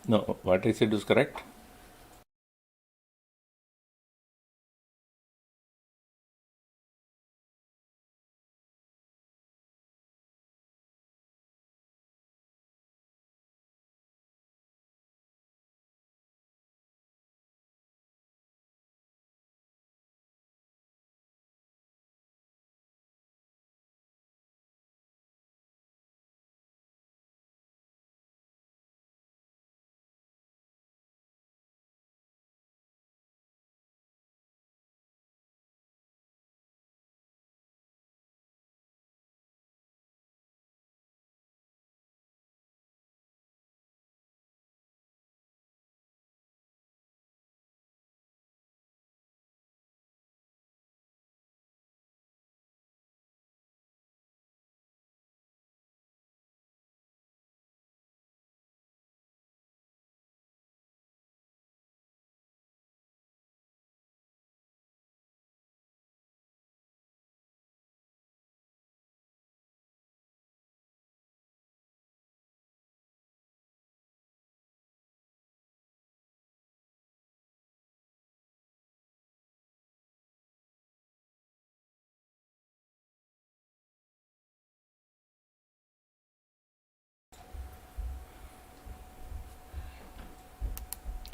No, what I said is correct.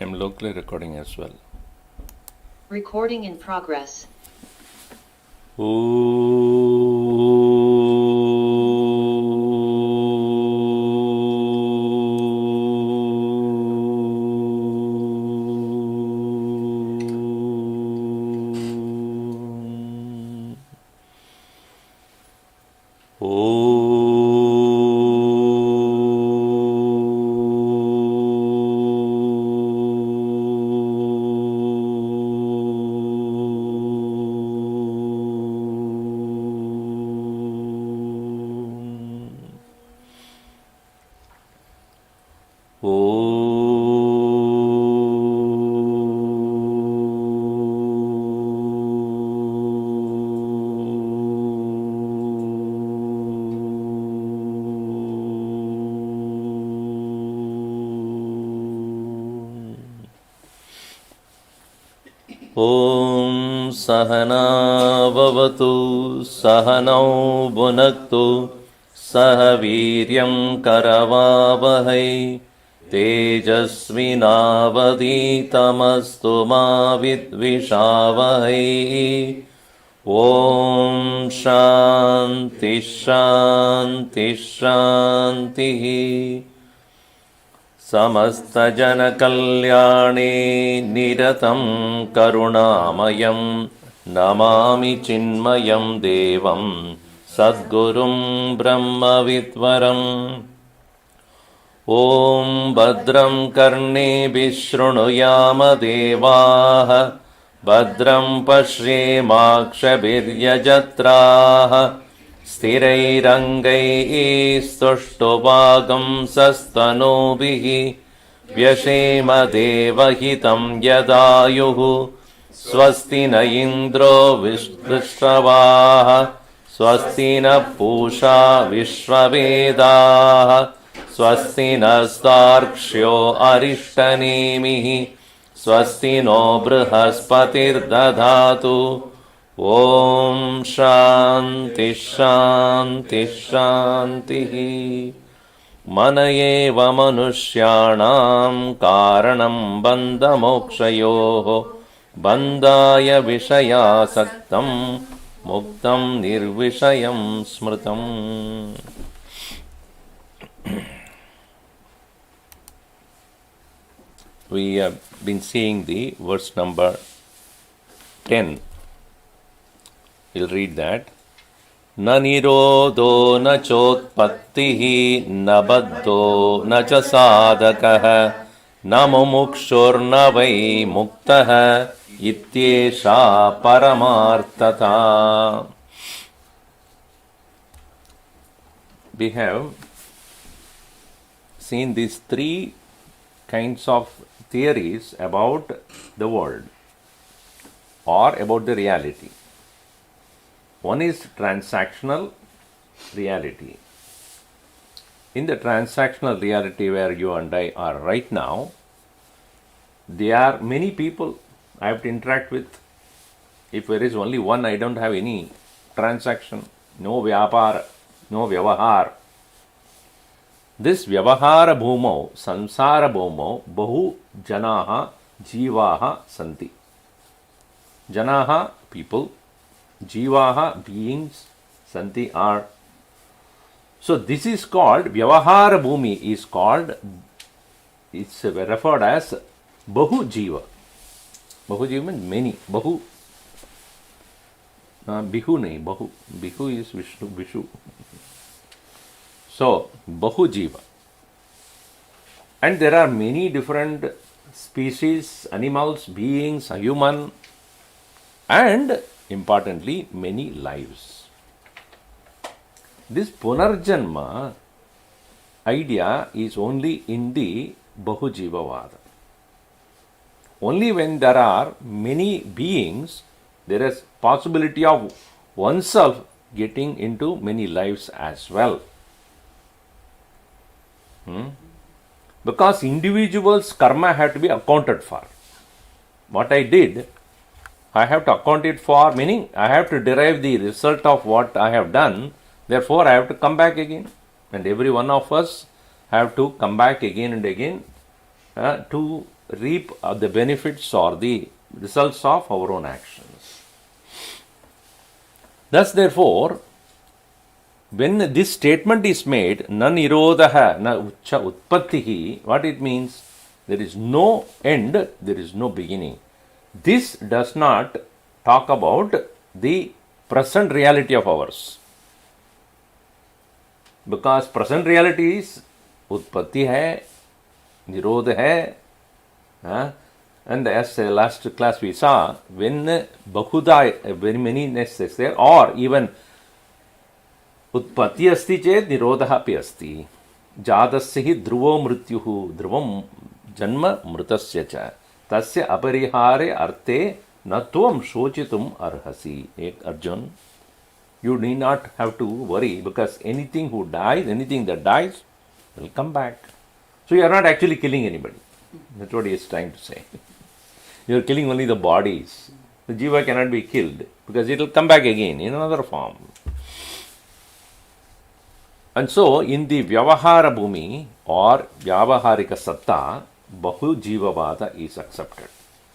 I'm locally recording as well. Recording in progress. ॐ सहना भवतु सहनौ भुनक्तु सह वीर्यं करवावहै तेजस्विनावधीतमस्तु मा विद्विषावहै ॐ शान्ति शान्ति शान्तिः समस्तजनकल्याणे निरतं करुणामयं नमामि चिन्मयं देवं सद्गुरुं ब्रह्मविद्वरम् ॐ भद्रं कर्णेभिः शृणुयाम देवाः भद्रं पश्येमाक्षभिर्यजत्राः स्थिरैरङ्गैः स्तुष्टुवागुंसस्तनूभिः व्यशेम देवहितं यदायुः स्वस्ति न इन्द्रो विश्ववाः स्वस्ति न पूषा विश्ववेदाः स्वस्ति नस्तार्क्ष्यो अरिष्टनेमिः स्वस्ति नो बृहस्पतिर्दधातु ॐ शान्ति शान्ति शान्तिः मन एव मनुष्याणां कारणं बन्धमोक्षयोः बन्धाय विषयासक्तं मुक्तं निर्विषयं स्मृतम्. We have been seeing the verse number 10. We'll read that. न निरोधो न चोत्पत्तिः न बद्धो न च साधकः न मुमुक्षुर्न वै मुक्तः इत्येषा परमार्थता. We have seen these three kinds of theories about the world or about the reality. One is transactional reality. in the transactional reality where you and I are right now, there are many people I have to interact with. If there is only one, I don't have any transaction, no vyapara, no vyavahar. This vyavahara bhumau, samsara bhumau, bahu janaha, jivaha santi. Janaha, people, jivaha, beings, santi are. So this is called, vyavahara bhumi is called, it's referred as bahu jiva. Bahu jiva means many, bahu. Bihu nahi, bahu. Bihu is Vishnu, Vishu. So, bahu jiva. And there are many different species, animals, beings, human, and importantly, many lives. This Punarjanma idea is only in the Bahu Jiva Vada. Only when there are many beings, there is possibility of oneself getting into many lives as well. Because individuals' karma have to be accounted for. What I did, I have to account it for, meaning I have to derive the result of what I have done. Therefore, I have to come back again. And every one of us have to come back again and again to reap the benefits or the results of our own actions. Thus, therefore, when this statement is made, na nirodha, na uccha utpattihi, what it means? There is no end, there is no beginning. This does not talk about the present reality of ours. Because present reality is utpatti hai, nirodha hai, and as last class we saw, when bahuda, very many nests is there, or even उत्पत्ति अस्ति चेत् निरोधः अपि अस्ति जातस्य हि ध्रुवो मृत्युः ध्रुवं जन्म मृतस्य च तस्य अपरिहारे अर्थे न त्वं शोचितुम् अर्हसि Arjun you need not have to worry because anything who dies, anything that dies will come back. So you are not actually killing anybody. That's what he is trying to say. You are killing only the bodies. The jiva cannot be killed because it will come back again in another form. And so, in the Vyavahara Bhumi or Vyavaharika Satta, Bahu Jivavada is accepted.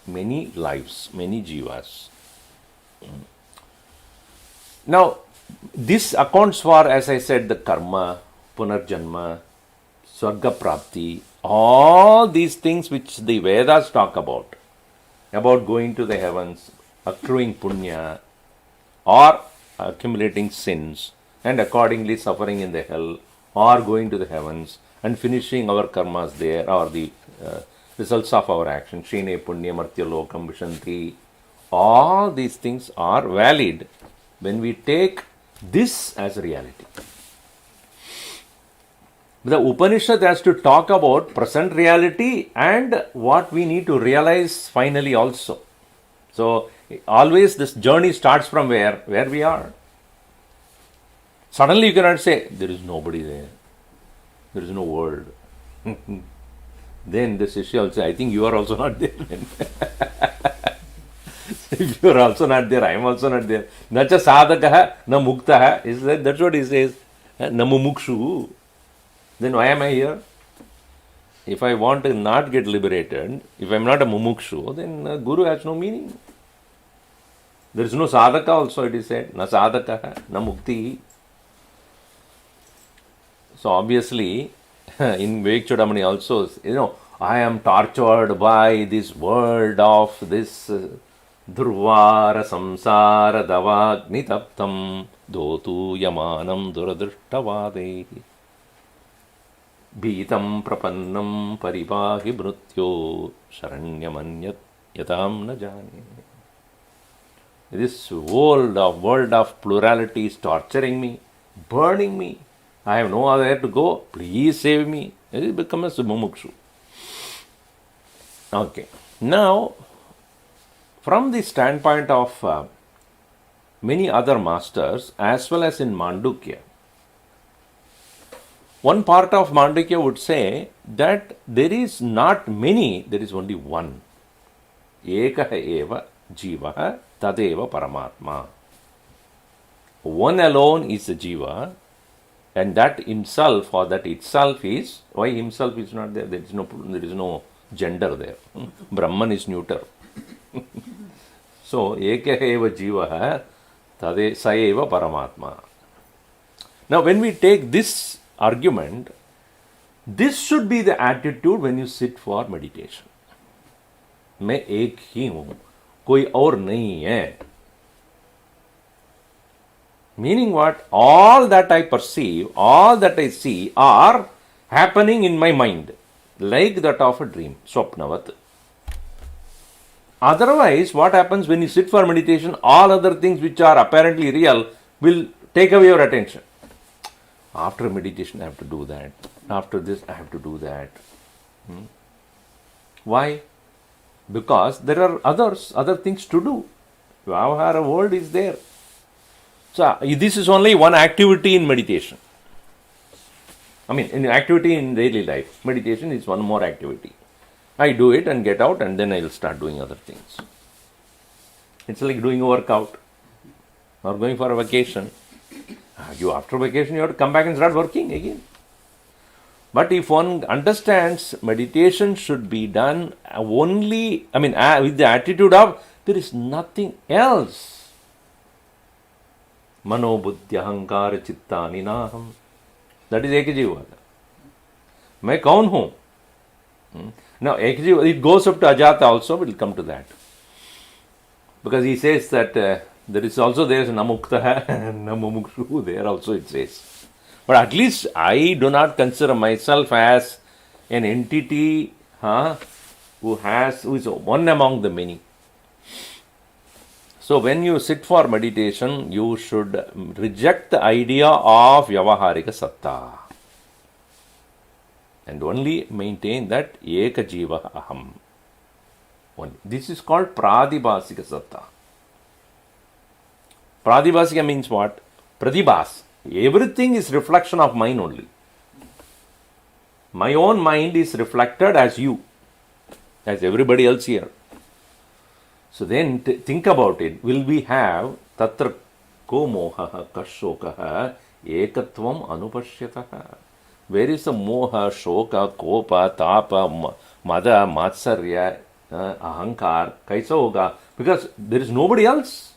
Many lives, many jivas. Now, this accounts for, as I said, the karma, punarjanma, swarga prapti, all these things which the Vedas talk about going to the heavens, accruing punya, or accumulating sins, and accordingly suffering in the hell, or going to the heavens, and finishing our karmas there, or the results of our action, Shrine Punya Martya Lokam Vishanti. All these things are valid when we take this as reality. The Upanishad has to talk about present reality and what we need to realize finally also. So, always this journey starts from where? Where we are. Suddenly you cannot say, there is nobody there. There is no world. Then the Shishya will say, I think you are also not there. If you are also not there, I am also not there. Nacha sadhakaha, na muktaha. That's what he says. Na mumukshu. Then why am I here? If I want to not get liberated, if I am not a mumukshu, then Guru has no meaning. There is no sadhaka also, it is said. Na sadhakaha, na mukti. So obviously, in Vivek Chudamani also, I am tortured by this world of this Dhurvara samsara davagni taptam dotu yamanam duradrishtavade bhitam prapannam paripahi mrutyo sharanyamanyat yatam na jane. This world of plurality is torturing me, burning me. I have no other to go. Please save me. It becomes a mumukshu. Okay. Now, from the standpoint of many other masters, as well as in Mandukya, One part of Mandukya would say that there is not many, there is only one. Ekah eva jiva tadeva paramatma. One alone is the jiva, and that himself or that itself is, why himself is not there? There is no gender there. Brahman is neuter. So, ekah eva jiva tade sa eva paramatma. Now, when we take this argument, this should be the attitude when you sit for meditation. मैं एक ही हूं, कोई और नहीं है. Meaning what? All that I perceive, all that I see are happening in my mind, like that of a dream, swapnavat. Otherwise, what happens when you sit for meditation? All other things which are apparently real will take away your attention. After meditation, I have to do that. After this, I have to do that. Why? Because there are other things to do. Our world is there. So, this is only one activity in meditation. I mean, in activity in daily life. Meditation is one more activity. I do it and get out, and then I will start doing other things. It's like doing a workout or going for a vacation. After vacation, you have to come back and start working again. But if one understands meditation should be done only, with the attitude of there is nothing else. Mano buddhi ahankara chitta ninaham. That is ekajivada. मैं कौन हूं? Now, it goes up to Ajata also, we'll come to that. Because he says that there is namukta and namumukshu, there also it says. But at least I do not consider myself as an entity who is one among the many. So when you sit for meditation, you should reject the idea of Vyavaharika Satta and only maintain that Eka Jiva Aham. This is called Pradibhasika Satta. Pradibhasika means what? Pradibhas. Everything is reflection of mine only. My own mind is reflected as you, as everybody else here. So then think about it. Will we have tatra ko moha kashokaha ekatvam anupashyataha? Where is the moha, shoka, kopa, tapa, mada, matsarya, ahankar, kaisa hoga? Because there is nobody else.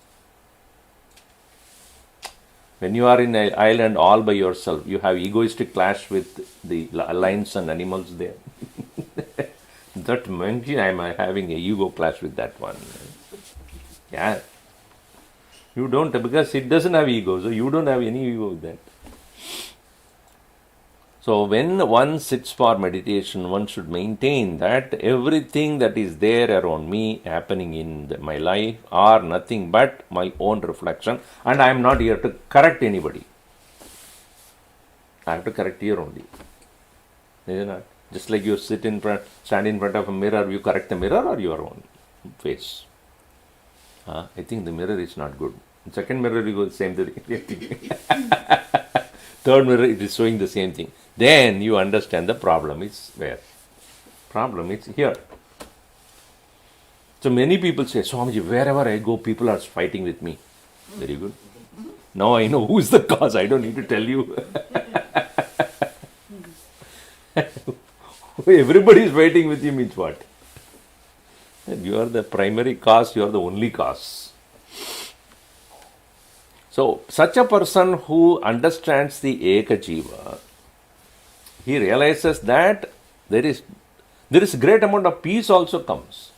When you are in an island all by yourself, you have egoistic clash with the lions and animals there. That monkey, I am having a ego clash with that one. Yeah. You don't, because it doesn't have ego, so you don't have any ego with that. So when one sits for meditation, one should maintain that everything that is there around me happening in my life are nothing but my own reflection, and I am not here to correct anybody. I have to correct here only. Is it not? Just like you stand in front of a mirror, you correct the mirror or your own face. I think the mirror is not good. Second mirror, you go the same thing. Third mirror, it is showing the same thing. Then you understand the problem is where? Problem is here. So many people say, Swamiji, wherever I go, people are fighting with me. Very good. Now I know who is the cause. I don't need to tell you. Everybody is fighting with you means what? You are the primary cause, you are the only cause. So, such a person who understands the Eka Jiva, he realizes that there is great amount of peace also comes.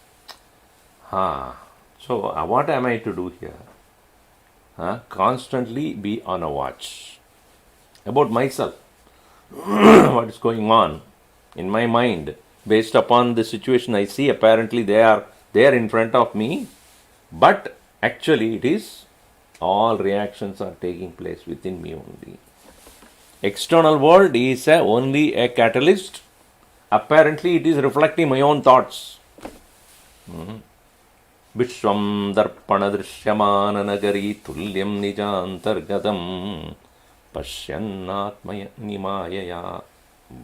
So, what am I to do here? Constantly be on a watch about myself. What is going on in my mind based upon the situation I see. Apparently they are there in front of me, but actually it is all reactions are taking place within me only. External world is only a catalyst. Apparently it is reflecting my own thoughts. Vishwam darpana drishyamana nagari tulyam nijantargadam Pashyannatmanimaya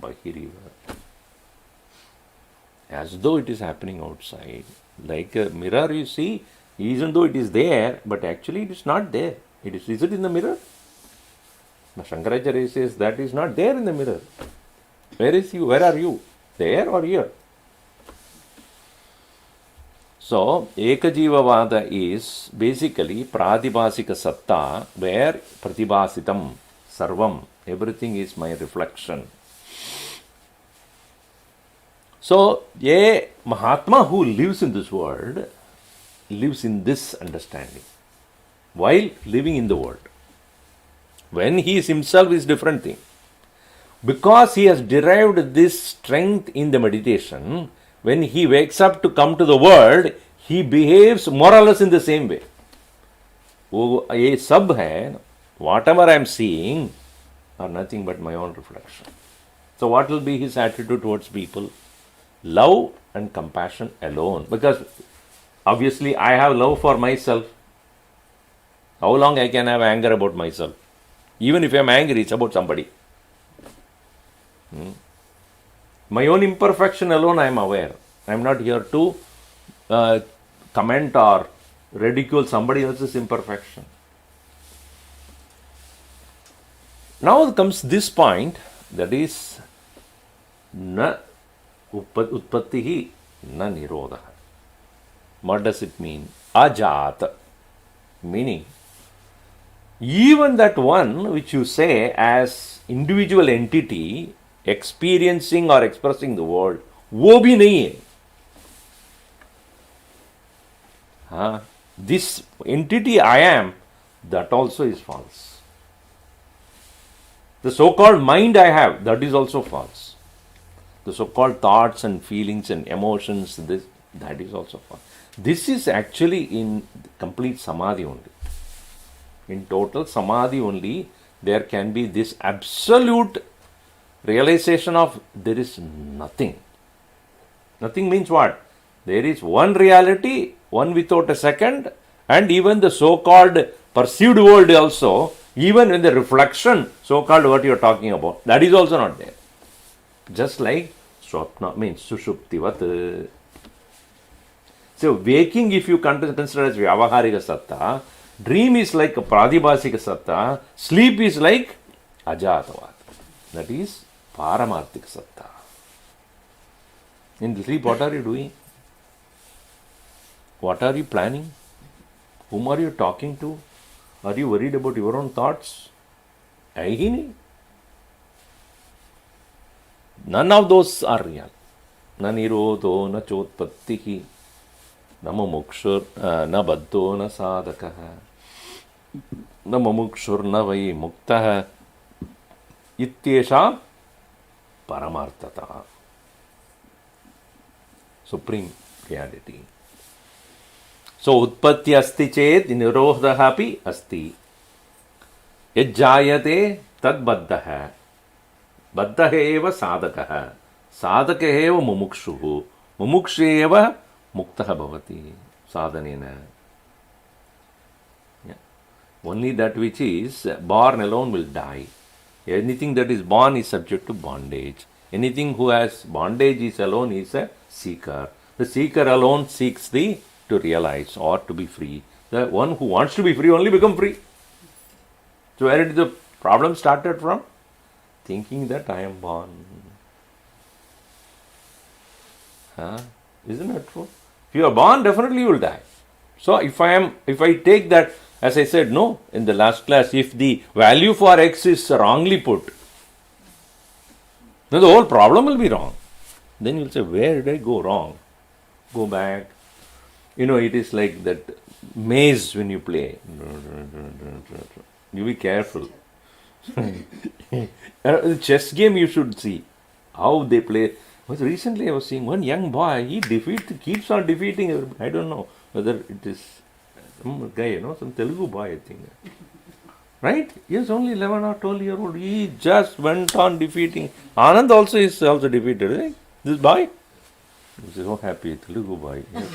bahiriva. As though it is happening outside. Like a mirror you see, even though it is there, but actually it is not there. Is it in the mirror? Now Shankaracharya says that is not there in the mirror. Where is you? Where are you? There or here? So, Ekajivavada is basically Pradibhasika Satta, where Pratibhasitam, Sarvam, everything is my reflection. So, a Mahatma who lives in this world, lives in this understanding, while living in the world. When he is himself is different thing. Because he has derived this strength in the meditation, when he wakes up to come to the world, he behaves more or less in the same way. वो ये सब है, whatever I am seeing are nothing but my own reflection. So what will be his attitude towards people? Love and compassion alone. Because obviously I have love for myself. How long I can have anger about myself? Even if I am angry, it's about somebody. My own imperfection alone I am aware. I am not here to comment or ridicule somebody else's imperfection. Now comes this point, that is na utpattihi na nirodha. What does it mean? Ajata, meaning even that one which you say as individual entity experiencing or expressing the world, वो भी नहीं है. This entity I am, that also is false. The so-called mind I have, that is also false. The so-called thoughts and feelings and emotions, that is also false. This is actually in complete samadhi only. In total samadhi only, there can be this absolute realization of there is nothing. Nothing means what? There is one reality, one without a second, and even the so-called perceived world also, even in the reflection, so-called what you are talking about, that is also not there. Just like Swapna means Sushuptivat. So waking, if you consider as Vyavaharika Satta, dream is like a Pradibhasika Satta, sleep is like Ajatavad. That is Paramarthika Satta. In the sleep, what are you doing? What are you planning? Whom are you talking to? Are you worried about your own thoughts? Ahini? None of those are real. Na nirodho na chotpattihi na mumukshur na baddho na sadakaha na mumukshur na vai muktaha ityesha paramarthata. Supreme reality. So utpatti asti chet nirodha api asti. Yajjayate tad baddha. Baddha eva sadakah. Sadaka eva mumukshuhu. Mumukshu eva muktaha bhavati. Sadhanena. Only that which is born alone will die. Anything that is born is subject to bondage. Anything who has bondage is alone is a seeker. The seeker alone seeks to realize or to be free. The one who wants to be free only become free. So where did the problem started from? Thinking that I am born. Isn't that true? If you are born, definitely you will die. So if I take that, as I said, no, in the last class, if the value for X is wrongly put, then the whole problem will be wrong. Then you will say, where did I go wrong? Go back. It is like that maze when you play. You be careful. The chess game you should see how they play. Recently I was seeing one young boy, he keeps on defeating everybody. I don't know whether it is some guy, some Telugu boy, I think. Right? He is only 11 or 12-year-old. He just went on defeating. Anand also is also defeated. Right? This boy. He is so happy. Telugu boy. Yes,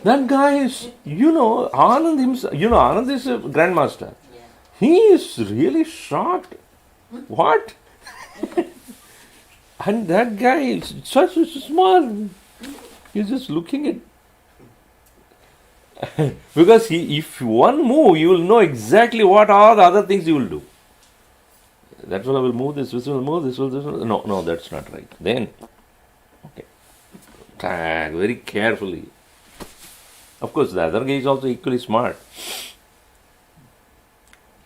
That guy is, Anand himself, Anand is a grandmaster. He is really shocked. What? And that guy is such small. He's just looking at. Because if one move, you will know exactly what all the other things you will do. That one will move, this will move, this will. No, that's not right. Then, okay. Tag very carefully. Of course, the other guy is also equally smart.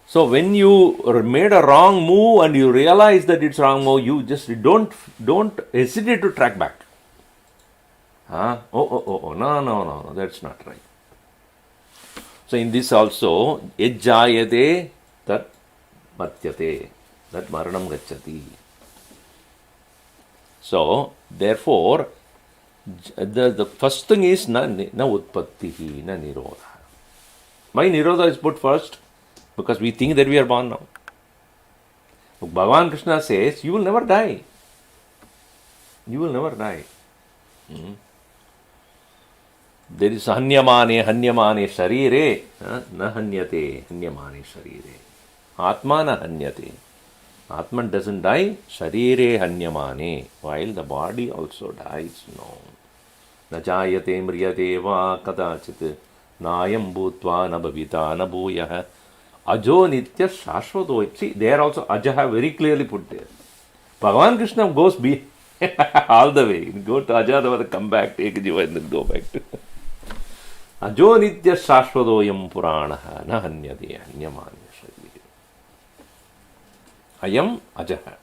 So when you made a wrong move and you realize that it's wrong move, you just don't hesitate to track back. No, that's not right. So in this also, yajjayate tat matyate, that maranam gacchati. So therefore, the first thing is na utpattihi, na nirodha. Why nirodha is put first? Because we think that we are born now. Bhagavan Krishna says, you will never die. You will never die. There is hanyamane sharire, na hanyate hanyamane sharire. Atma na hanyate. Atman doesn't die, sharire hanyamane, while the body also dies. No. Na jayate mriyate va kadachit, nayam bhutva na bhavita na bhuyah. Ajo nitya shashvato. See, there also Ajaha very clearly put there. Bhagavan Krishna goes all the way. Go to Ajadavada, come back, take Jiva, and then go back to Ajo nitya shashvadoyam puranaha na hanyate hanyamanya sharire. Ayam Ajaha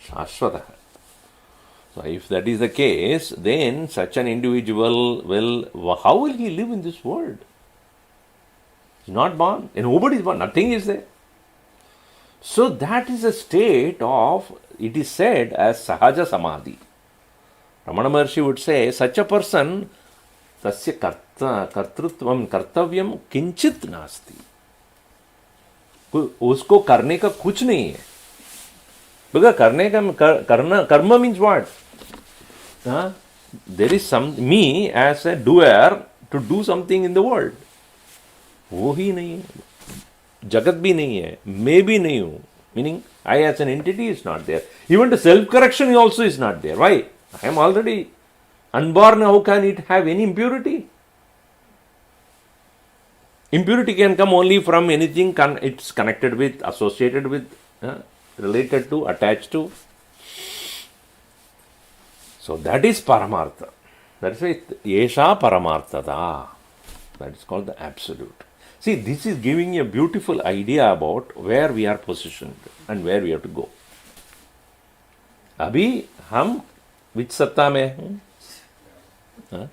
shashvataha. So if that is the case, then such an individual how will he live in this world? He's not born, and nobody is born, nothing is there. So that is a state of, it is said as sahaja samadhi. Ramana Maharshi would say, such a person, tasya kartrutvam kartavyam kinchit nasti. Usko karne ka kuch nahi hai. Because karma means what? There is me as a doer to do something in the world. वो ही नहीं है, जगत भी नहीं है, मैं भी नहीं हूँ. Meaning, I as an entity is not there. Even the self-correction also is not there. Why? I am already unborn. How can it have any impurity? Impurity can come only from anything it's connected with, associated with, related to, attached to. So that is Paramartha. That is why Yesha Paramarthada. That is called the absolute. See, this is giving a beautiful idea about where we are positioned and where we have to go. Abhi, hum which satta mein hain?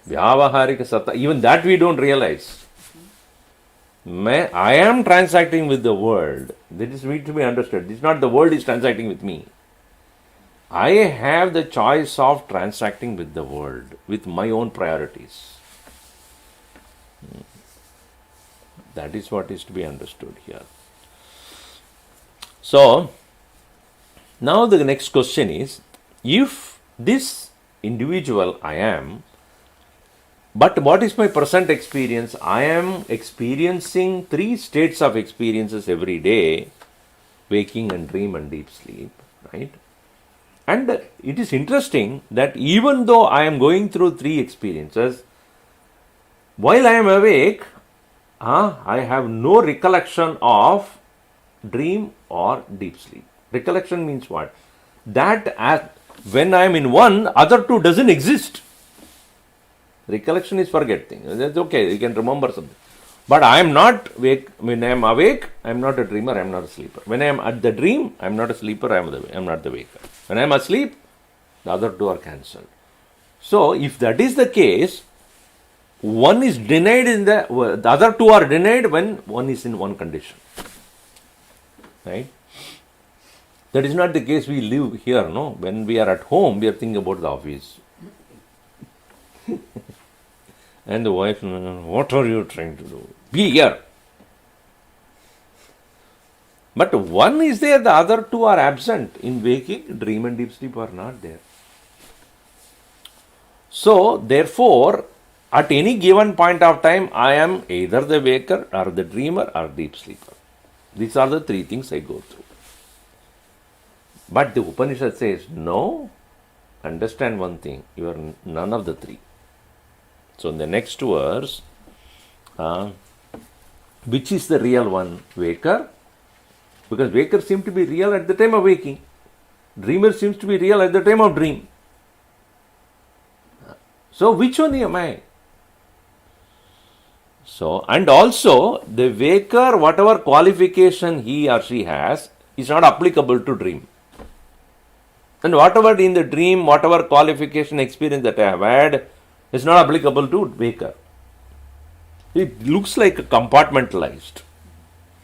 Vyavaharika satta. Even that we don't realize. I am transacting with the world. That is need to be understood. It's not the world is transacting with me. I have the choice of transacting with the world, with my own priorities. That is what is to be understood here. So, now the next question is, if this individual I am, but what is my present experience? I am experiencing 3 states of experiences every day, waking and dream and deep sleep, right? And it is interesting that even though I am going through 3 experiences, while I am awake, I have no recollection of dream or deep sleep. Recollection means what? That when I am in one, other 2 doesn't exist. Recollection is forgetting. That's okay, you can remember something. But I am not awake. When I am awake, I am not a dreamer, I am not a sleeper. When I am at the dream, I am not a sleeper, I am not the waker. When I am asleep, the other 2 are cancelled. So, if that is the case, one is denied the other 2 are denied when one is in one condition. Right? That is not the case we live here, no? When we are at home, we are thinking about the office. And the wife, what are you trying to do? Be here. But one is there, the other 2 are absent. In waking, dream and deep sleep are not there. So, therefore, At any given point of time, I am either the waker or the dreamer or deep sleeper. These are the three things I go through. But the Upanishad says, no, understand one thing, you are none of the three. So in the next verse, which is the real one? Waker? Because waker seems to be real at the time of waking. Dreamer seems to be real at the time of dream. So which one am I? So, and also the waker, whatever qualification he or she has, is not applicable to dream. And whatever in the dream, whatever qualification experience that I have had, is not applicable to waker. It looks like compartmentalized,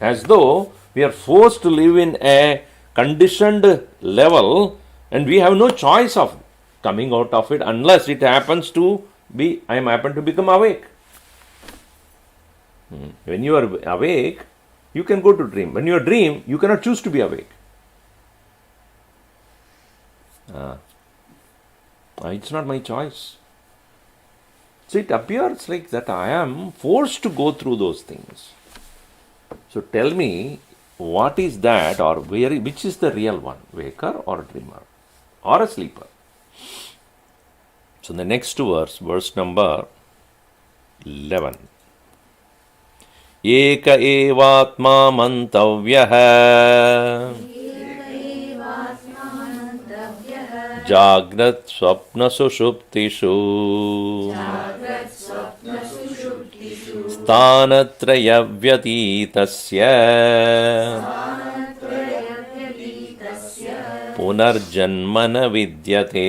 as though we are forced to live in a conditioned level and we have no choice of coming out of it unless it happens to be, I am happen to become awake. When you are awake, you can go to dream. When you are dream, you cannot choose to be awake. It's not my choice. So it appears like that I am forced to go through those things. So tell me, what is that, or which is the real one? Waker or dreamer? Or a sleeper? So the next verse, verse number 11. एक एवात्मा मन्तव्यः जाग्रत् स्वप्न सुषुप्तिषु स्थानत्रय व्यतीतस्य पुनर्जन्म न विद्यते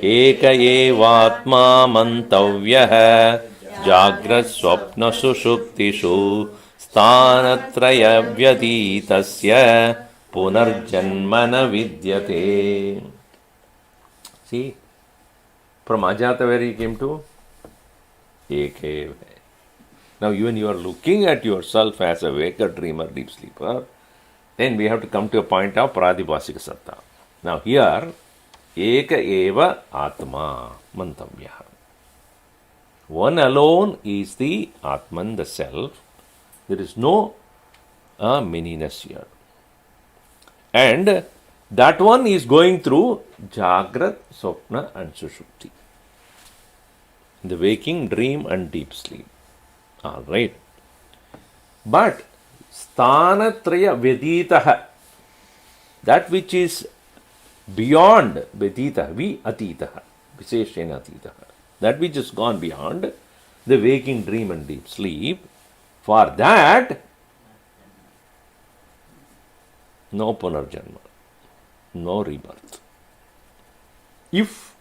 एक एवात्मा मन्तव्यः जाग्रत् स्वप्न सुषुप्तिषु स्थानत्रय व्यतीतस्य पुनर्जन्म न विद्यते. See, from Ajata where he came to Ekeva. Now even you are looking at yourself as a waker, dreamer, deep sleeper, then we have to come to a point of Pradipasika Satta. Now here, Eka eva Atma Mantavya. One alone is the Atman, the self. There is no manyness here. And that one is going through Jagrat, Swapna and Sushupti. The waking, dream and deep sleep. Alright. But Sthanatraya Veditaha, that which is beyond Veditaha, Atitaha, Viseshena Atitaha, that which is gone beyond the waking, dream and deep sleep, for that no punarjanma, no rebirth. If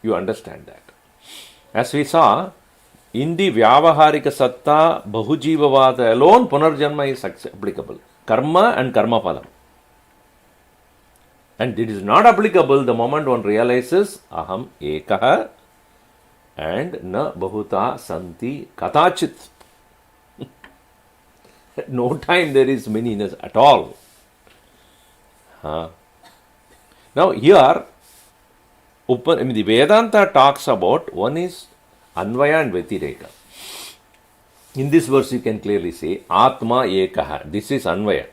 you understand that. As we saw, in the Vyavaharika Satta, Bahujivavada alone, punarjanma is applicable. Karma and karma phalam. And it is not applicable the moment one realizes aham ekaha and na bahuta santi katachit. At no time there is manyness at all. Now here, the Vedanta talks about, one is Anvaya and Vetireka. In this verse you can clearly say Atma Ekaha. This is Anvaya.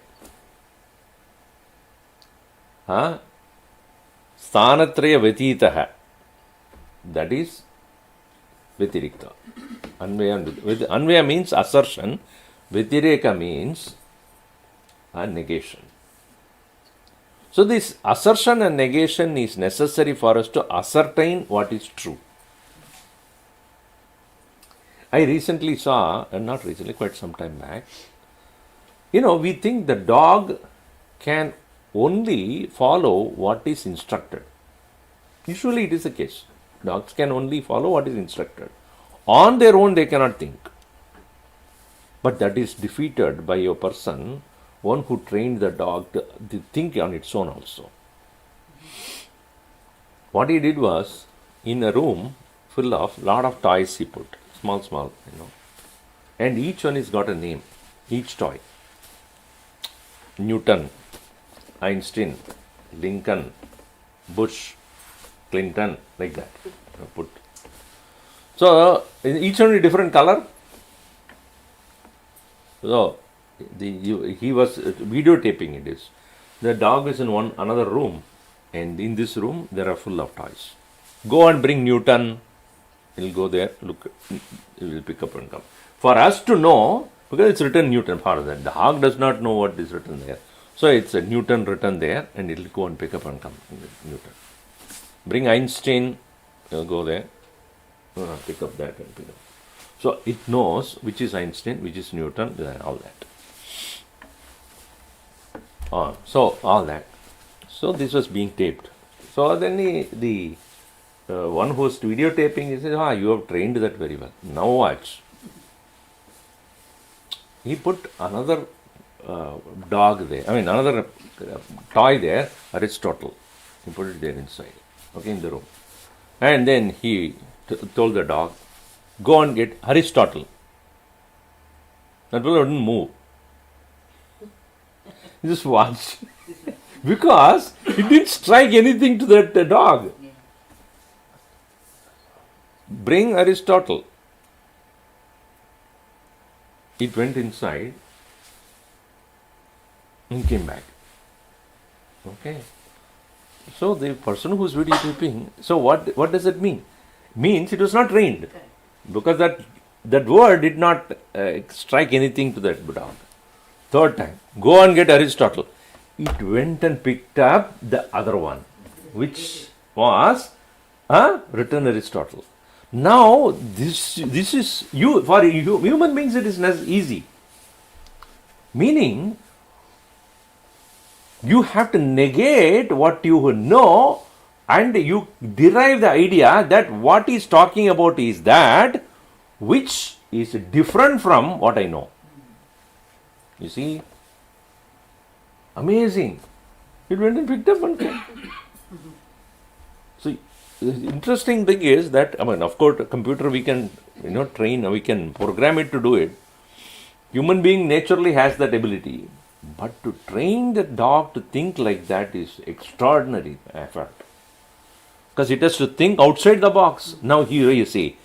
Sthanatraya Vetitaha. That is Vetirikta. Anvaya means assertion. Vetireka means negation. So this assertion and negation is necessary for us to ascertain what is true. I recently saw, not recently, quite some time back, we think the dog can only follow what is instructed. Usually it is the case. Dogs can only follow what is instructed. On their own they cannot think. But that is defeated by a person, one who trained the dog to think on its own also. What he did was, in a room full of lot of toys he put, small, and each one has got a name, each toy. Newton, Einstein, Lincoln, Bush, Clinton, like that. Put. So, each one is different color. So, he was videotaping it is. The dog is in another room, and in this room there are full of toys. Go and bring Newton. He'll go there, look, he will pick up and come. For us to know, because it's written Newton, for that, the dog does not know what is written there. So it's a Newton written there, and it'll go and pick up and come. Newton. Bring Einstein, he'll go there, pick up that and pick up. So it knows which is Einstein, which is Newton, all that. So all that. So this was being taped. So then the one who was videotaping, he says, you have trained that very well. Now watch. He put another dog there, another toy there, Aristotle. He put it there inside, in the room. And then he told the dog, go and get Aristotle. That fellow didn't move. He just watched. Because it didn't strike anything to that dog. Bring Aristotle. It went inside and came back. Okay. So the person who is videotaping, so what does it mean? Means it was not trained. Because that word did not strike anything to that dog. Third time, go and get Aristotle. It went and picked up the other one, which was written Aristotle. Now, this is for human beings it is not easy. Meaning, you have to negate what you know and you derive the idea that what he's talking about is that which is different from what I know. You see? Amazing. It went and picked up and came. So, the interesting thing is that, of course, a computer we can, train, we can program it to do it. Human being naturally has that ability. But to train the dog to think like that is extraordinary effort. Because it has to think outside the box. Now here you see,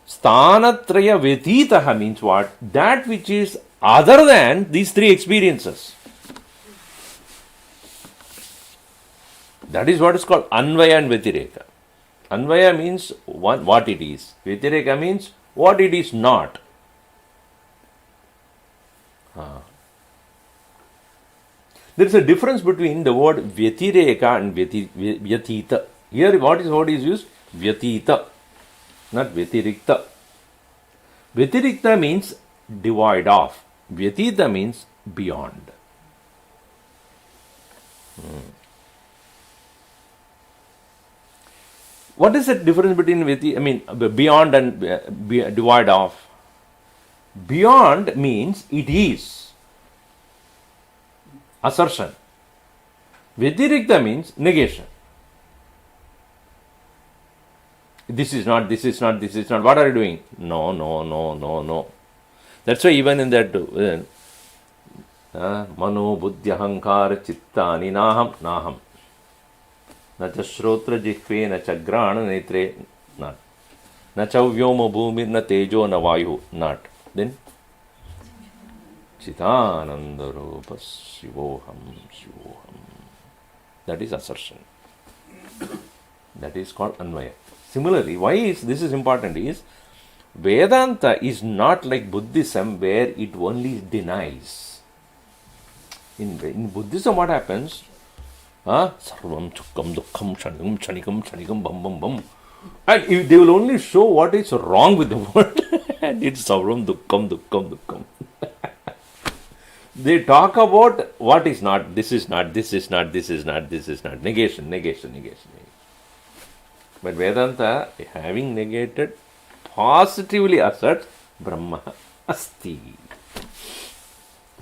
Sthanatraya Vyatitaha means what? That which is other than these three experiences. That is what is called Anvaya and Vyatireka. Anvaya means what it is. Vyatireka means what it is not. There is a difference between the word Vyatireka and Vyatita. Here what is used? Vyatita, not Vyatirikta. Vyatirikta means divide off. Vyatita means beyond. What is the difference between beyond and divide off? Beyond means it is. Assertion. Vyatirikta means negation. This is not, this is not, this is not. What are you doing? No. That's why even in that Mano Buddhya Hankara Chittani Naham. Na cha shrotra jihve na cha grana netre not. Na cha vyoma bhumir na tejo na vayu not. Then Chitananda Rupa Shivoham. That is assertion. That is called Anvaya. Similarly, why this is important is Vedanta is not like Buddhism where it only denies. In Buddhism what happens? Sarvam chukkam dukkham shanikam bam bam. And if they will only show what is wrong with the world. And it's sarvam dukkam. They talk about what is not, this is not. Negation. But Vedanta, having negated, positively asserts Brahma Asti.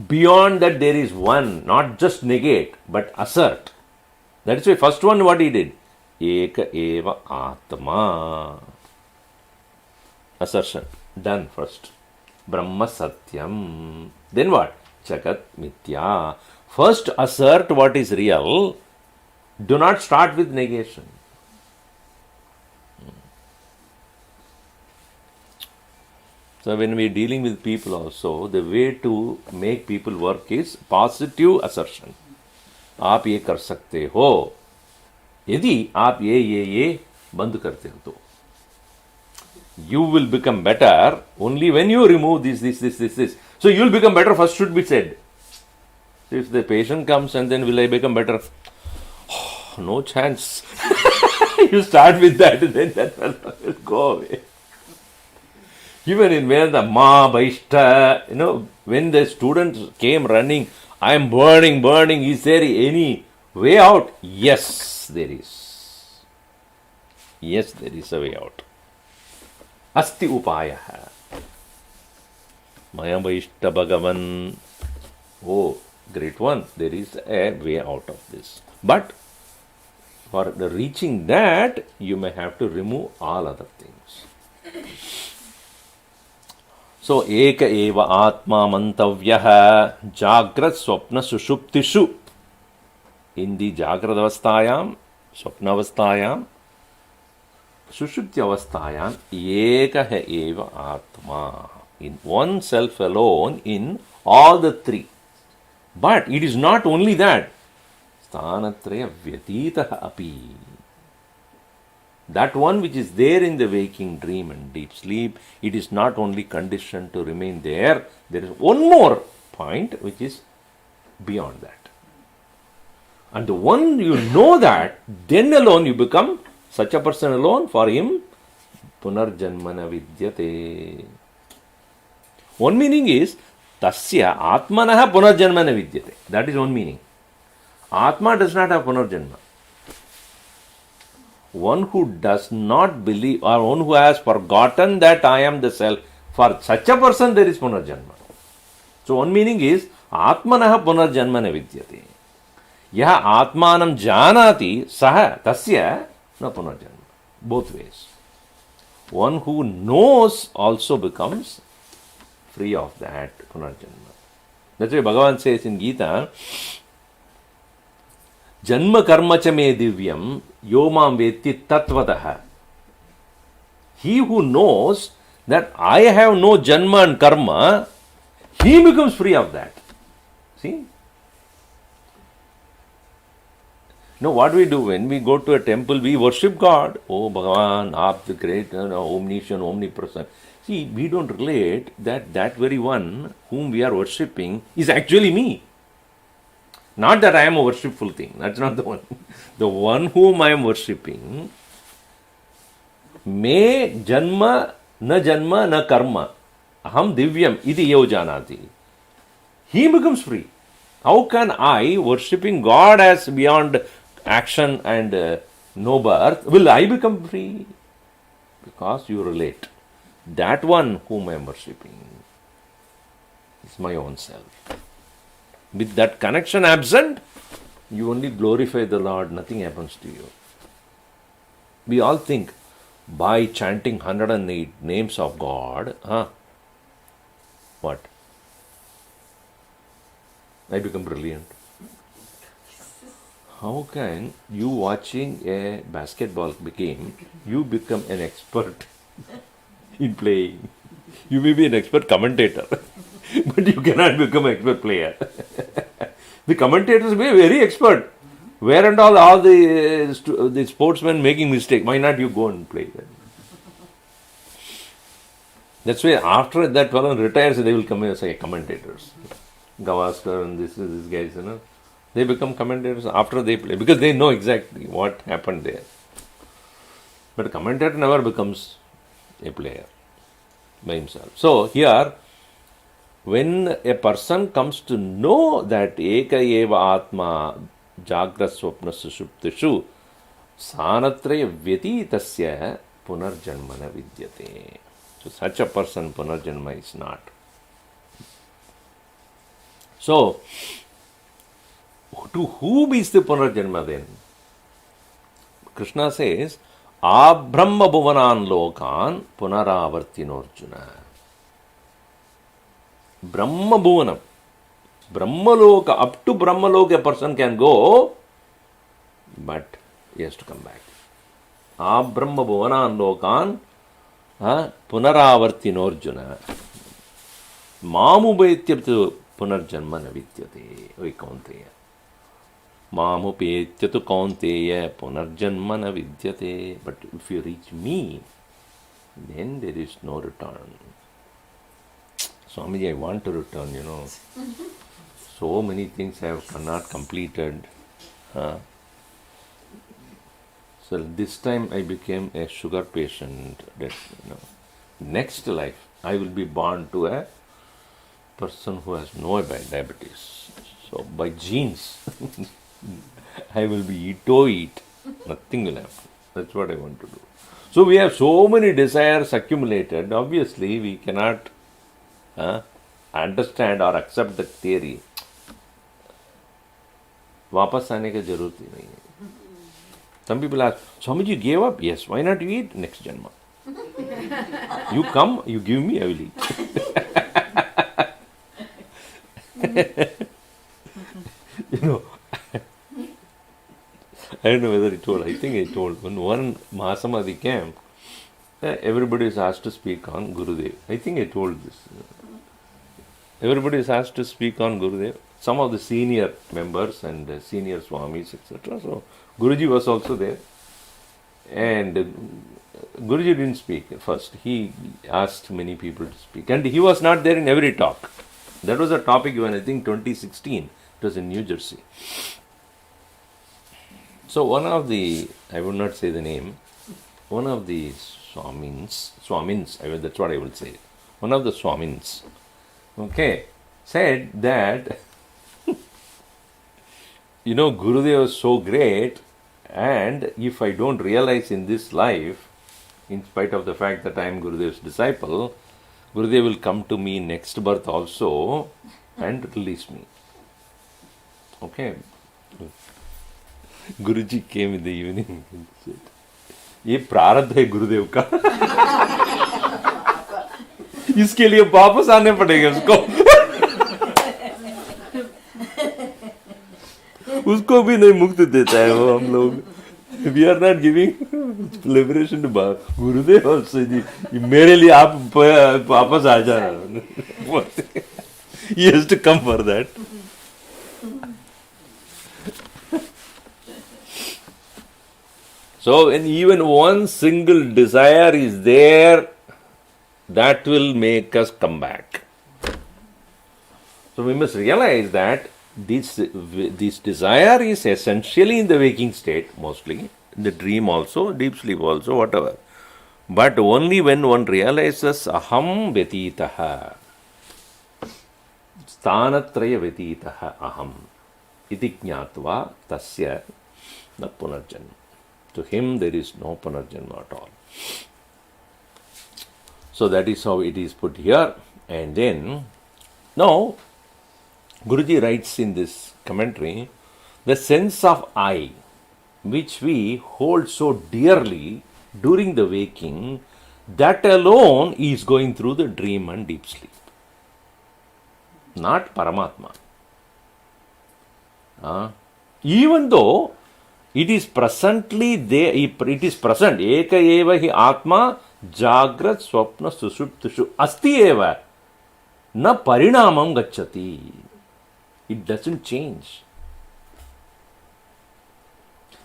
Beyond that there is one, not just negate, but assert. That is why first one what he did? Eka eva atma. Assertion. Done first. Brahma Satyam. Then what? Jagat Mithya. First assert what is real. Do not start with negation. So when we are dealing with people also, the way to make people work is positive assertion. आप ये कर सकते हो यदि आप ये बंद करते हो तो you will become better only when you remove this. So you will become better first should be said. So if the patient comes and then will I become better? Oh, no chance. You start with that, then that will go away. Even in Veda, Ma Bhaishta, when the students came running, I am burning, is there any way out? Yes, there is. Yes, there is a way out. Asti upayah. Maya Bhaishta Bhagavan. Oh, great one. There is a way out of this. But for the reaching that, you may have to remove all other things. So, eka eva atma mantavyah jagrat swapna sushuptishu. In the jagrat avasthayam, swapna avasthayam, sushupti avasthayam, eka eva atma. In one self alone, in all the three. But it is not only that. Sthanatraya vyatitah api. That one which is there in the waking dream and deep sleep, it is not only conditioned to remain there. There is one more point which is beyond that. And the one you know that, then alone you become such a person alone. For him, punarjanmana vidyate. One meaning is tasya atmanaha punarjanmana vidyate. That is one meaning. Atma does not have punarjanma. One who does not believe or one who has forgotten that I am the self, for such a person there is punarjanma. So one meaning is atmanaha punarjanmana vidyate. Yaha atmanam janati saha tasya na punarjanma. Both ways. One who knows also becomes free of that punarjanma. That's why Bhagavan says in Gita, Janma karma cha me divyam yomam veti tatvataha. He who knows that I have no janma and karma, he becomes free of that. See? Now what we do when we go to a temple, we worship God. Oh Bhagavan, Aap the great, omniscient, omnipresent. See, we don't relate that that very one whom we are worshipping is actually me. Not that I am a worshipful thing. That's not the one. The one whom I am worshipping, me janma na karma. Aham divyam iti yev janati. He becomes free. How can I, worshipping God as beyond action and no birth, will I become free? Because you relate. That one whom I am worshipping is my own self. With that connection absent, you only glorify the Lord, nothing happens to you. We all think by chanting 108 names of God, what? I become brilliant. How can you watching a basketball game, you become an expert in playing? You may be an expert commentator, but you cannot become an expert player. The commentators may be very expert. Where and all the sportsmen making mistake, why not you go and play that? That's why after that fellow retires, they will come as commentators. Gavaskar and these guys, they become commentators after they play because they know exactly what happened there. But a commentator never becomes a player by himself. So here, when a person comes to know that eka eva atma jagrat swapna sushuptishu sanatraya vyatitasya punarjanmana vidyate. So such a person punarjanma is not. So, to whom is the punarjanma then? Krishna says, Abrahma bhuvanan lokan punaravartinorjuna. Brahma bhuvanam. Brahmaloka, up to Brahmaloka a person can go, but he has to come back. Abrahma bhuvanan lokan Punaravartinorjuna. Mamupetyatu punarjanma na vidyate. Oi Kaunteya. Mamupetyatu Kaunteya punarjanma na vidyate. But if you reach me, then there is no return. Swamiji, I want to return, So many things I have not completed. So this time I became a sugar patient. Next life I will be born to a person who has no diabetes. So by genes I will be eat. Nothing will happen. That's what I want to do. So we have so many desires accumulated. Obviously we cannot understand or accept the theory. वापस आने की जरूरत ही नहीं है. Some people ask, Swamiji, you gave up? Yes. Why not you eat next janma? You come, you give me, I will eat. I don't know whether I told. I think I told. When one Mahasamadhi camp, everybody is asked to speak on Gurudev. I think I told this. Everybody is asked to speak on Gurudev. Some of the senior members and senior Swamis, etc. So Guruji was also there. And Guruji didn't speak first. He asked many people to speak. And he was not there in every talk. That was a topic given, I think, 2016. It was in New Jersey. So one of the, I would not say the name, one of the Swamins, that's what I will say. One of the Swamins, said that, Gurudev was so great, and if I don't realize in this life, in spite of the fact that I am Gurudev's disciple, Gurudev will come to me next birth also and release me. Okay. Guruji came in the evening and said, ये प्रारब्ध है गुरुदेव का. इसके लिए वापस आने पड़ेगा उसको. उसको भी नहीं मुक्ति देता है वो हम लोग. We are not giving liberation to Gurudev also जी. मेरे लिए आप वापस आ जाना. He has to come for that. So when even one single desire is there, that will make us come back. So we must realize that this desire is essentially in the waking state, mostly, in the dream also, deep sleep also, whatever. But only when one realizes aham vyatitaha, sthanatraya vyatitaha aham, iti jnatva tasya na punarjanma. To him there is no punarjanma at all. So that is how it is put here. And then, now, Guruji writes in this commentary, the sense of I, which we hold so dearly during the waking, that alone is going through the dream and deep sleep. Not Paramatma. Even though it is presently there, it is present. Eka eva hi atma jagrat swapna sushuptishu asti eva na parinamam gacchati. It doesn't change.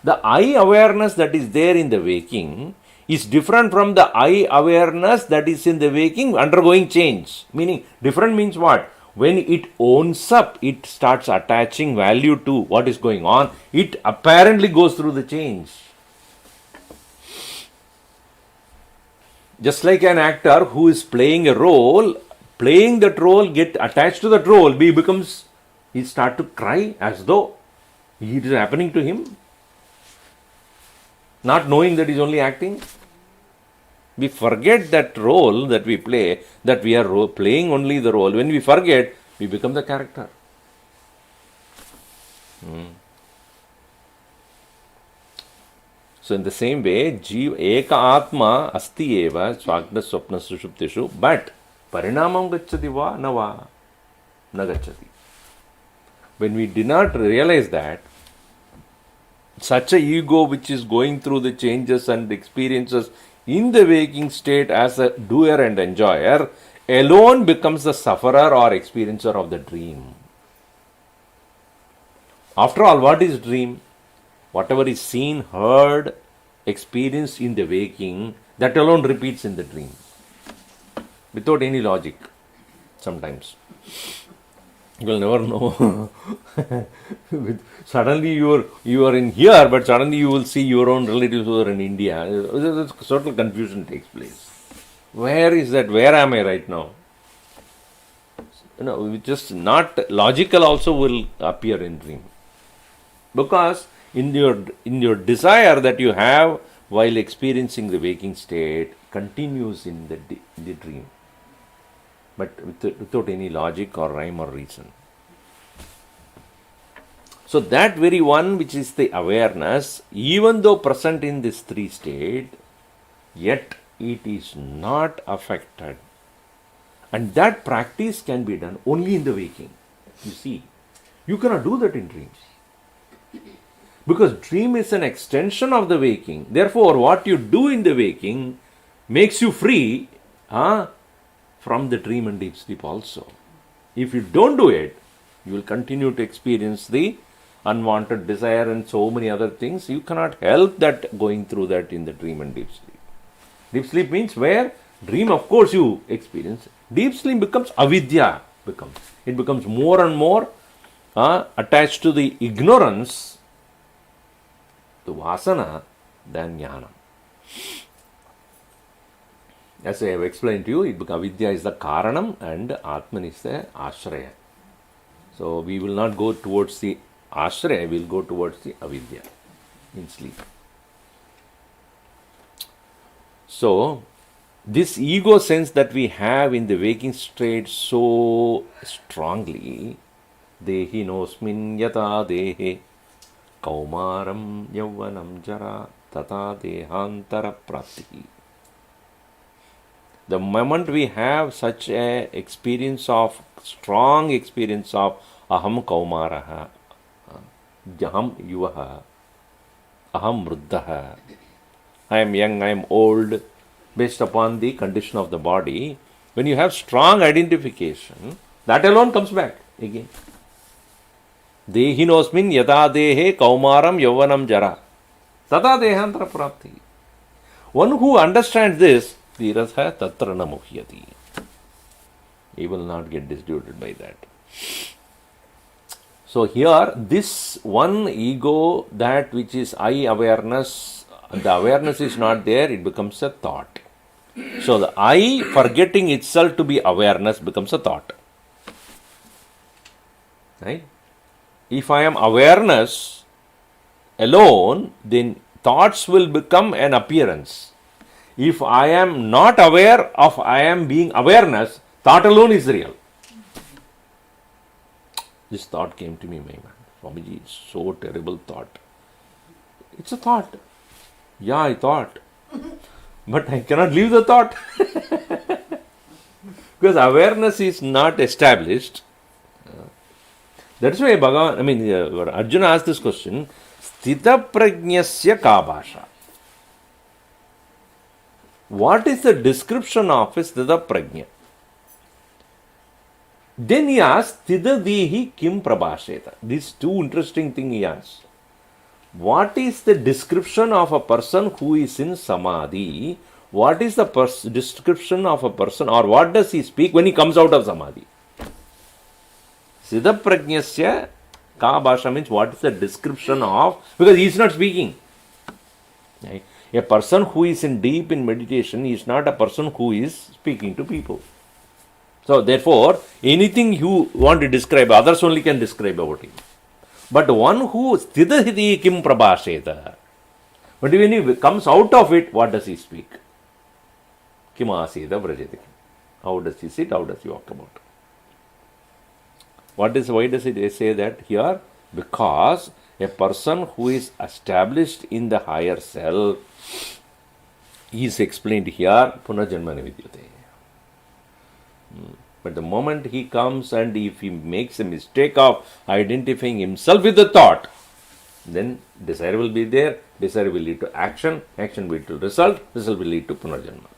The I awareness that is there in the waking is different from the I awareness that is in the waking undergoing change. Meaning, different means what? When it owns up, it starts attaching value to what is going on, it apparently goes through the change. Just like an actor who is playing a role, playing that role, get attached to that role, he start to cry as though it is happening to him, not knowing that he is only acting. We forget that role that we play, that we are playing only the role. When we forget, we become the character. So in the same way, Eka Atma Asti Eva Swagna Swapna Sushuptishu, but Parinamam Gacchati va na va na gacchati. When we did not realize that, such a ego which is going through the changes and experiences in the waking state as a doer and enjoyer, alone becomes the sufferer or experiencer of the dream. After all, what is dream? Whatever is seen, heard, experienced in the waking, that alone repeats in the dream. Without any logic, sometimes. You will never know. Suddenly you are in here, but suddenly you will see your own relatives who are in India. Certain confusion takes place. Where is that? Where am I right now? Just not logical also will appear in dream. Because in your desire that you have while experiencing the waking state continues in the dream, but without any logic or rhyme or reason. So that very one which is the awareness, even though present in this three state, yet it is not affected. And that practice can be done only in the waking. You see, you cannot do that in dreams. Because dream is an extension of the waking. Therefore, what you do in the waking makes you free from the dream and deep sleep also. If you don't do it, you will continue to experience the unwanted desire and so many other things. You cannot help that going through that in the dream and deep sleep. Deep sleep means where dream, of course, you experience. Deep sleep becomes avidya. It becomes more and more attached to the ignorance, the vasana, than jnana. As I have explained to you, avidya is the karanam and atman is the ashraya. So we will not go towards the ashraya, we will go towards the avidya in sleep. So this ego sense that we have in the waking state so strongly, dehi nosmin yata dehe kaumaram yavvanam jara tata dehantara prati. The moment we have such a strong experience of aham kaumaraha, aham yuvaha, aham mruddaha, I am young, I am old, based upon the condition of the body, when you have strong identification, that alone comes back again. Dehinosmin yata dehe kaumaram yavvanam jara tata dehantara prapti. One who understands this, Tirasha tatra na muhyati. He will not get distorted by that. So here, this one ego, that which is I awareness, the awareness is not there, it becomes a thought. So the I forgetting itself to be awareness becomes a thought. Right? If I am awareness alone, then thoughts will become an appearance. If I am not aware of I am being awareness, thought alone is real. This thought came to me, my man. Swamiji, so terrible thought. It's a thought. Yeah, I thought. But I cannot leave the thought. Because awareness is not established. That's why Arjuna asked this question, Sthita prajnasya ka bhasha. What is the description of a sthita prajna? Then he asked, Sthita dehi kim prabhasheta. These two interesting things he asked. What is the description of a person who is in samadhi? What is the description of a person, or what does he speak when he comes out of samadhi? Siddha prajnasya ka bhasha means what is the description of, because he is not speaking. Right? A person who is deep in meditation is not a person who is speaking to people. So therefore, anything you want to describe, others only can describe about him. But one who sthita kim prabhasheta, but when he comes out of it, what does he speak? Kim asida vrajati. How does he sit? How does he walk about? Why does it say that here? Because a person who is established in the higher self is explained here, punajanmana vidyate. But the moment he comes and if he makes a mistake of identifying himself with the thought, Then desire will be there, desire will lead to action, action will lead to result, result will lead to punarjanma.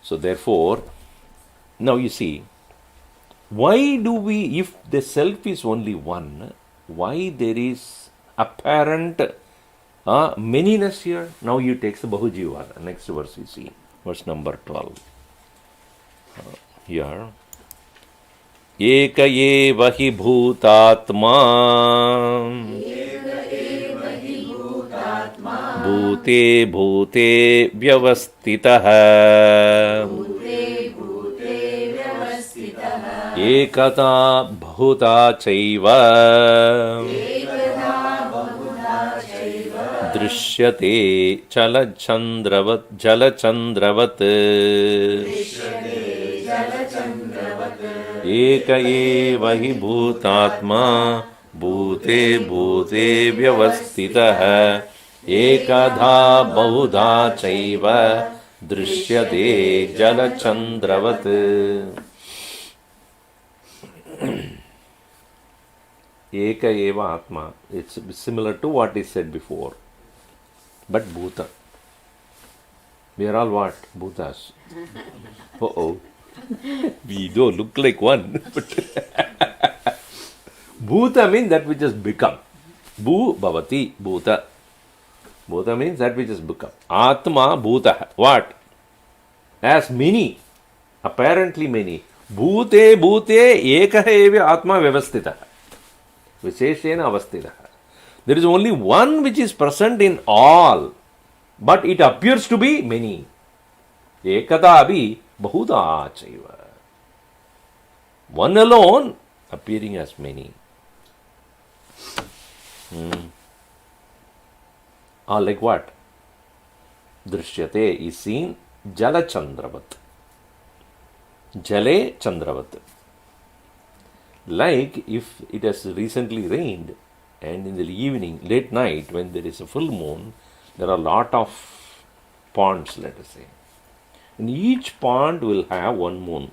So therefore, now you see, why do we, if the self is only one, why there is apparent manyness here? Now you take the Bahujivada. Next verse you see, verse number 12. Here, Eka eva hi bhutatma bhute bhute vyavastitah ekata bhuta chaiva drishyate jalachandravat eka eva hi bhutatma bhute bhute vyavastitah ekadha bahudha chaiva drishyate jalachandravat. Eka eva atma. It's similar to what is said before. But bhuta. We are all what? Bhutas. We don't look like one. Bhuta means that which has become. Bhu bhavati. Bhuta. Bhuta means that which has become. Atma bhuta. What? As many. Apparently many. Bhute bhute eka eva atma vyavastita. Visheshena avastita. There is only one which is present in all, but it appears to be many. Ekata abhi bahuda chaiva. One alone appearing as many. Like what? Drishyate is seen jala chandravat. Jale chandravat. Like if it has recently rained and in the evening, late night, when there is a full moon, there are a lot of ponds, let us say. And each pond will have one moon.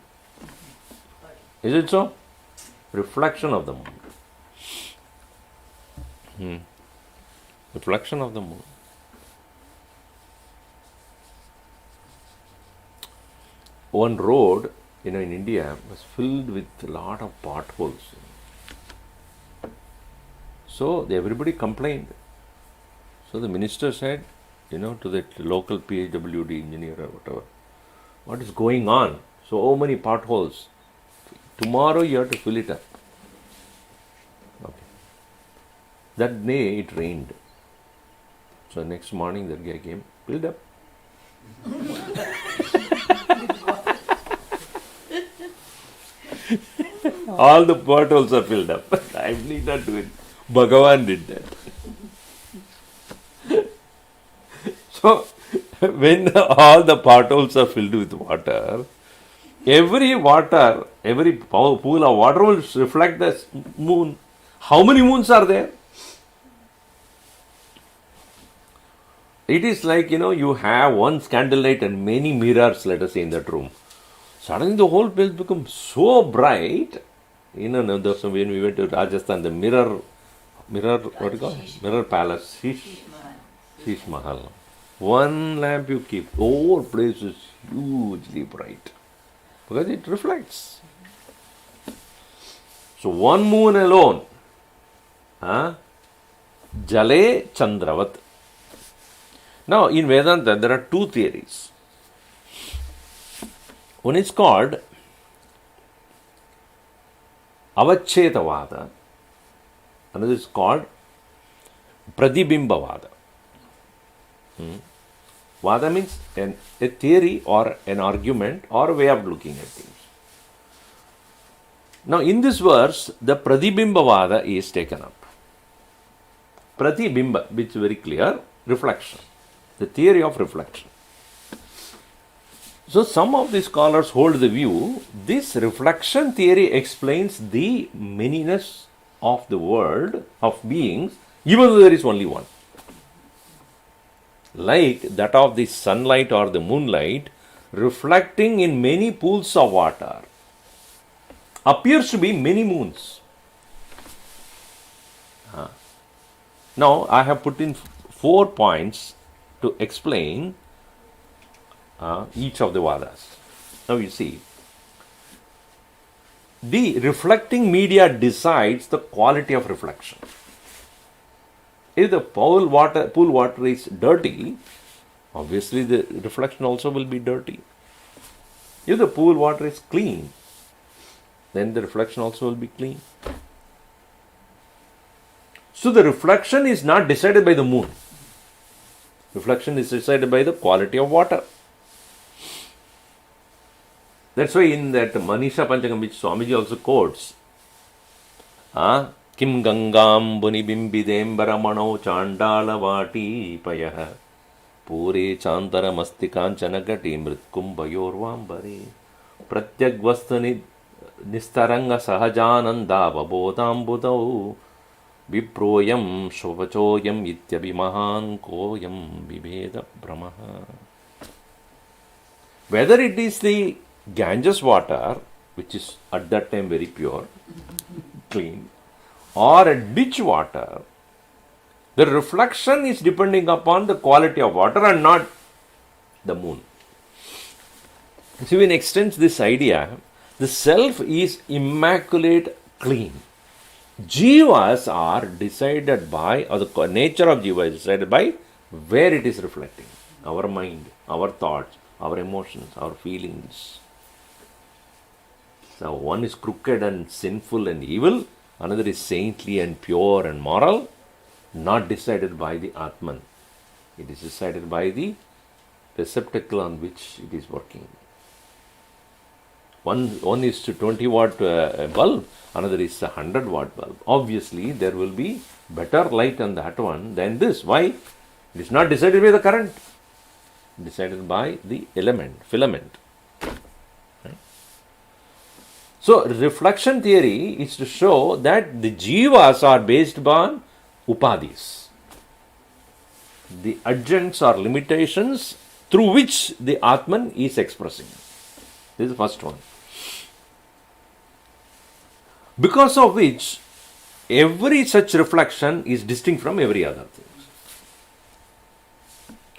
Is it so? Reflection of the moon. Reflection of the moon. One road, in India, was filled with a lot of potholes. So everybody complained. So the minister said, to the local PWD engineer or whatever, what is going on? So many potholes. Tomorrow you have to fill it up. Okay. That day it rained. So next morning that guy came, filled up. All the potholes are filled up. I need not do it. Bhagavan did that. So, when all the potholes are filled with water, every pool of water will reflect the moon. How many moons are there? It is like, you have one candlelight and many mirrors, let us say, in that room. Suddenly the whole place becomes so bright. When we went to Rajasthan, the mirror, what do you call it? Mirror palace, Shish Mahal. One lamp you keep, the whole place is hugely bright. Because it reflects. So one moon alone, Jale Chandravat. Now in Vedanta there are two theories. One is called Avachetavada. Another is called Pradibimbavada. Vada means a theory or an argument or a way of looking at things. Now in this verse, the Pradibimbavada is taken up. Pratibimba, which is very clear, reflection. The theory of reflection. So some of the scholars hold the view, this reflection theory explains the manyness of the world, of beings, even though there is only one. Like that of the sunlight or the moonlight reflecting in many pools of water appears to be many moons. Now, I have put in 4 points to explain each of the Vadas. Now, you see, the reflecting media decides the quality of reflection. If the pool water is dirty, obviously the reflection also will be dirty. If the pool water is clean, then the reflection also will be clean. So the reflection is not decided by the moon. Reflection is decided by the quality of water. That's why in that Manisha Panchakam, which Swamiji also quotes, Kim Gangam Buni Bimbidembara Mano Chandala Vati Payah Pure Chantara Mastikanchanagati Mritkumbayorvambare Pratyagvastani Nistaranga Sahajananda Vabodambudau Viproyam Shovachoyam Ityabimahan Koyam Viveda Brahmaha. Whether it is the Ganges water, which is at that time very pure, clean, or a ditch water, the reflection is depending upon the quality of water and not the moon. So when extends this idea, the self is immaculate, clean. Jivas are decided by, or the nature of jiva is decided by where it is reflecting. Our mind, our thoughts, our emotions, our feelings. So one is crooked and sinful and evil, another is saintly and pure and moral, not decided by the Atman. It is decided by the receptacle on which it is working. One is to 20 watt bulb, another is a 100 watt bulb. Obviously, there will be better light on that one than this. Why? It is not decided by the current, decided by the filament. So, reflection theory is to show that the jivas are based on upadhis, the adjuncts or limitations through which the Atman is expressing. This is the first one. Because of which, every such reflection is distinct from every other thing.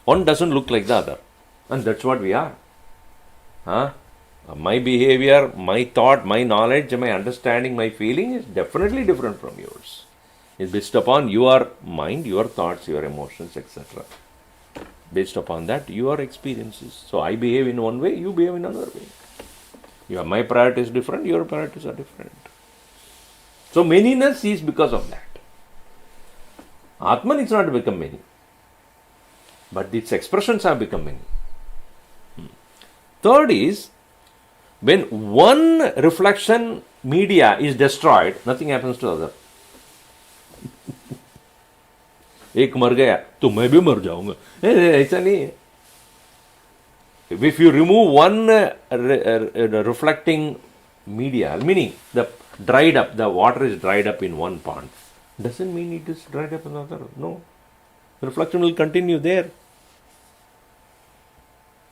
One doesn't look like the other. And that's what we are. My behavior, my thought, my knowledge, my understanding, my feeling is definitely different from yours. It's based upon your mind, your thoughts, your emotions, etc. Based upon that, your experiences. So I behave in one way, you behave in another way. My priority is different, your priorities are different. So manyness is because of that. Atman is not become many, but its expressions have become many. Third is, when one reflection media is destroyed, nothing happens to the other. एक मर गया तो मैं भी मर जाऊंगा, ऐसा नहीं है. If you remove one reflecting media, meaning the water is dried up in one pond, doesn't mean it is dried up in another. No, the reflection will continue there.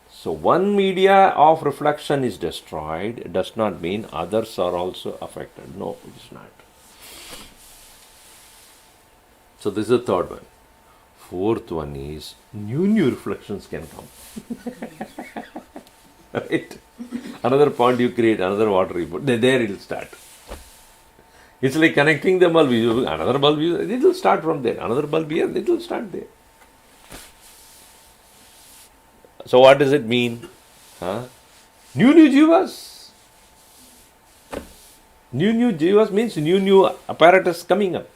So one media of reflection is destroyed, it does not mean others are also affected. No, it is not. So this is the third one. Fourth one is new reflections can come. Right? Another pond you create, another water you put, there it will start. It's like connecting the bulb. Another bulb, it will start from there. Another bulb here, it will start there. So what does it mean? New jivas. New jivas means new apparatus coming up.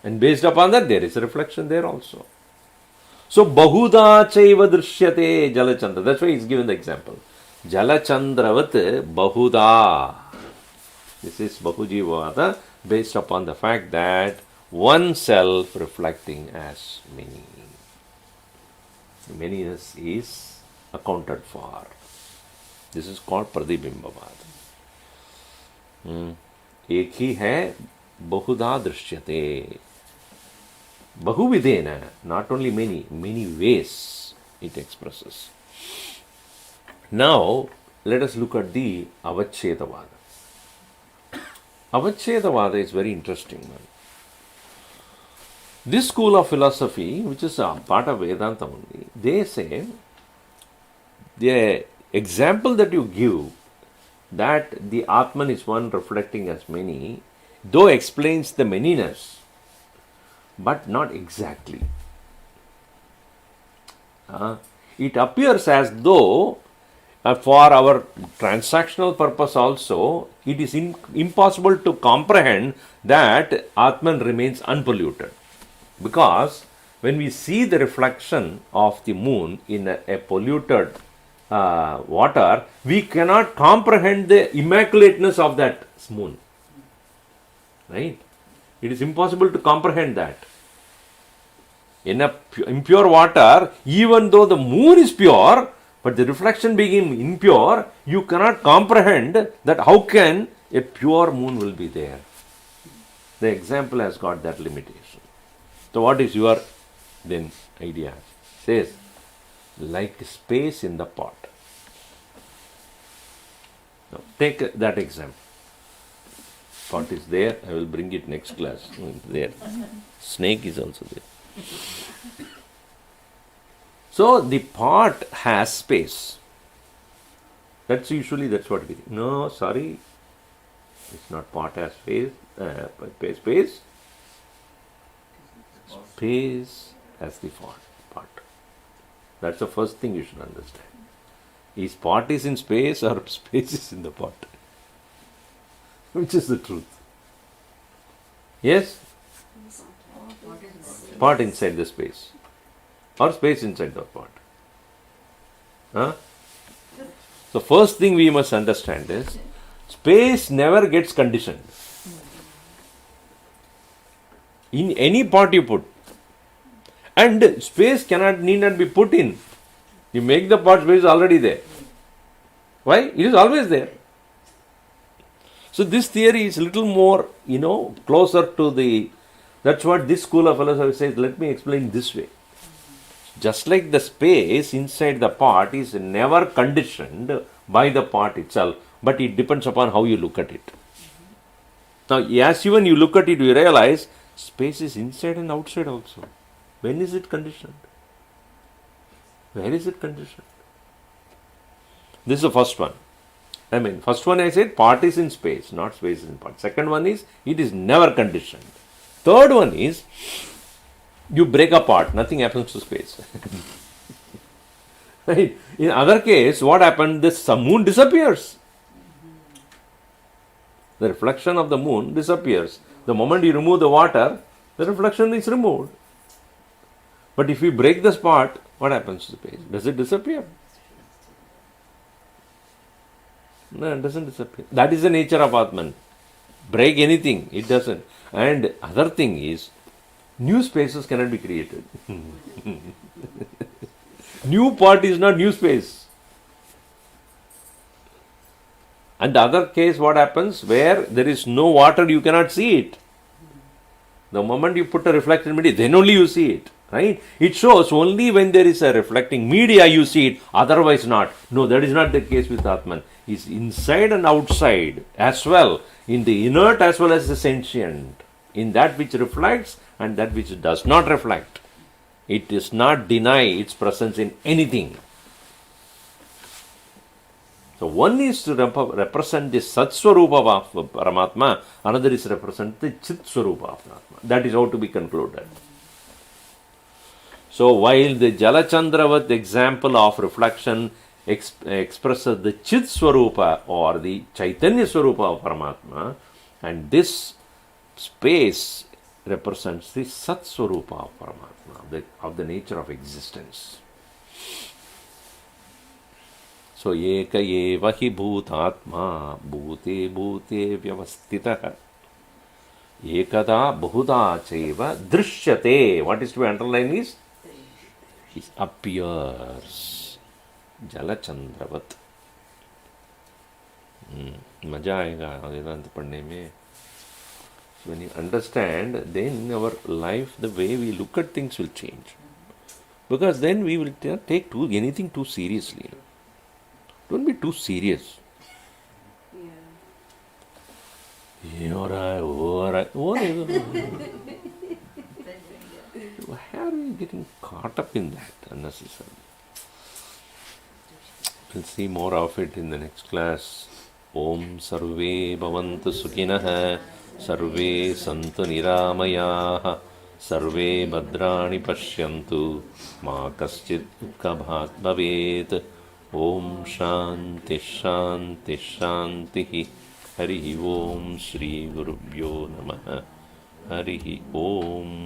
And based upon that, there is a reflection there also. So, Bahuda chaiva drishyate Jalachandra. That's why he's given the example. Jalachandravat Bahuda. This is Bahujivada based upon the fact that one self reflecting as many. Manyness is accounted for. This is called Pradibimbavad. एक ही है बहुधा दृश्यते. Bahuvidena, not only many ways it expresses. Now, let us look at the Avachedavada. Avachedavada is very interesting. This school of philosophy, which is a part of Vedanta only, they say the example that you give that the Atman is one reflecting as many, though explains the manyness, but not exactly. It appears as though for our transactional purpose also, it is impossible to comprehend that Atman remains unpolluted. Because when we see the reflection of the moon in a polluted water, we cannot comprehend the immaculateness of that moon. Right? It is impossible to comprehend that. In a impure water, even though the moon is pure, but the reflection being impure, you cannot comprehend that how can a pure moon will be there. The example has got that limitation. So what is your then idea? Says, like space in the pot. Now, take that example. Pot is there, I will bring it next class. There. Snake is also there. So the pot has space. That's what we think. No, sorry. It's not pot has space. Space. Space has the pot. That's the first thing you should understand. Is pot is in space or space is in the pot? Which is the truth? Yes? Pot inside the space. Or space inside the pot. So first thing we must understand is, space never gets conditioned. In any pot you put. And space need not be put in. You make the pot, space is already there. Why? It is always there. So this theory is little more, closer to the... That's what this school of philosophy says. Let me explain this way. Just like the space inside the pot is never conditioned by the pot itself, but it depends upon how you look at it. Now, as even you look at it, you realize space is inside and outside also. When is it conditioned? Where is it conditioned? This is the first one. First one I said, pot is in space, not space is in pot. Second one is, it is never conditioned. Third one is, you break a pot, nothing happens to space. Right? In other case, what happened? This moon disappears. The reflection of the moon disappears. The moment you remove the water, the reflection is removed. But if you break this pot, what happens to space? Does it disappear? No, it doesn't disappear. That is the nature of Atman. Break anything, it doesn't. And other thing is, new spaces cannot be created. New pot is not new space. And the other case, what happens? Where there is no water, you cannot see it. The moment you put a reflected media, then only you see it. Right? It shows only when there is a reflecting media you see it, otherwise not. No, that is not the case with Atman. It's inside and outside as well, in the inert as well as the sentient, in that which reflects and that which does not reflect. It does not deny its presence in anything. So one is to represent the Sat Swarupa of Paramatma, another is to represent the Chit Swarupa of Atma. That is how to be concluded. So while the Jalachandravat example of reflection expresses the Chit Swarupa or the Chaitanya Swarupa of Paramatma, and this space represents the Sat Swarupa of Paramatma, of the nature of existence. So eka eva hi bhutatma bhute bhute vyavastitah ekada bahuda chaiva drishyate. What is to be underlined is, it appears. Jalachandravat. मजा आएगा वेदांत पढ़ने में. When you understand, then our life, the way we look at things will change. Because then we will not take anything too seriously. Don't be too serious. Why are we getting caught up in that unnecessarily? We'll see more of it in the next class. Om Sarve Bhavantu Sukhinah Sarve Santu Niramayaha Sarve Bhadrani Pashyantu Ma Kaschid Dukhabhat Bhavet. Om Shanti Shanti Shanti. Hari Om Shri Gurubhyo Namaha. Hari Om.